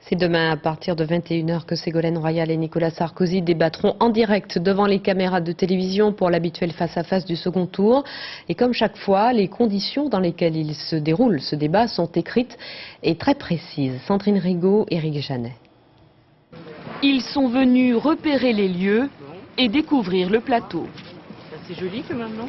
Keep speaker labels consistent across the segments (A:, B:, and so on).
A: C'est demain à partir de 21 h que Ségolène Royal et Nicolas Sarkozy débattront en direct devant les caméras de télévision pour l'habituel face-à-face du second tour. Et comme chaque fois, les conditions dans lesquelles il se déroule ce débat sont écrites et très précises. Sandrine Rigaud, Éric Janet.
B: Ils sont venus repérer les lieux et découvrir le plateau.
C: C'est joli quand même, non ?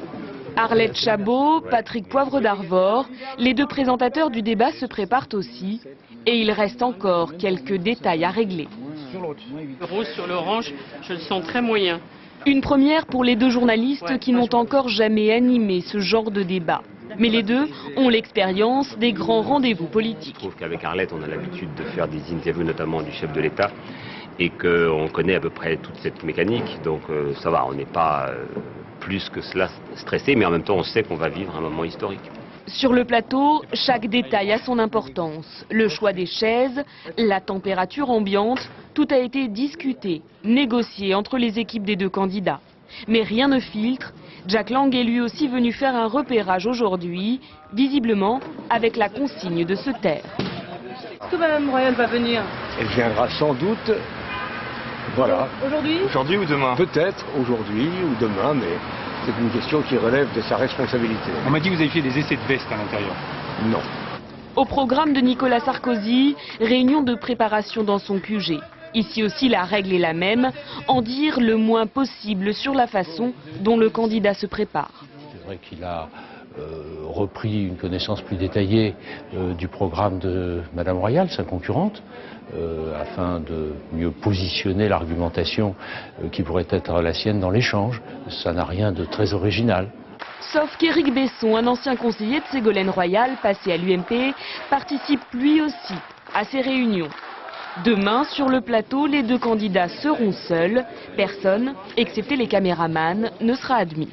B: Arlette Chabot, Patrick Poivre d'Arvor, les deux présentateurs du débat se préparent aussi. Et il reste encore quelques détails à régler.
C: Le rose sur l'orange, je le sens très moyen.
B: Une première pour les deux journalistes qui n'ont encore jamais animé ce genre de débat. Mais les deux ont l'expérience des grands rendez-vous politiques.
D: Je trouve qu'avec Arlette, on a l'habitude de faire des interviews, notamment du chef de l'État, et qu'on connaît à peu près toute cette mécanique. Donc ça va, on n'est pas plus que cela stressé, mais en même temps, on sait qu'on va vivre un moment historique.
B: Sur le plateau, chaque détail a son importance. Le choix des chaises, la température ambiante, tout a été discuté, négocié entre les équipes des deux candidats. Mais rien ne filtre. Jack Lang est lui aussi venu faire un repérage aujourd'hui, visiblement avec la consigne de se taire.
C: Est-ce que Mme Royal va venir ?
E: Elle viendra sans doute, voilà.
C: Aujourd'hui ?
F: Aujourd'hui ou demain ?
E: Peut-être aujourd'hui ou demain, mais c'est une question qui relève de sa responsabilité.
F: On m'a dit que vous avez fait des essais de veste à l'intérieur.
E: Non.
B: Au programme de Nicolas Sarkozy, réunion de préparation dans son QG. Ici aussi, la règle est la même, en dire le moins possible sur la façon dont le candidat se prépare.
G: C'est vrai qu'il a repris une connaissance plus détaillée du programme de Mme Royal, sa concurrente, afin de mieux positionner l'argumentation qui pourrait être la sienne dans l'échange. Ça n'a rien de très original.
B: Sauf qu'Éric Besson, un ancien conseiller de Ségolène Royal, passé à l'UMP, participe lui aussi à ces réunions. Demain, sur le plateau, les deux candidats seront seuls. Personne, excepté les caméramans, ne sera admis.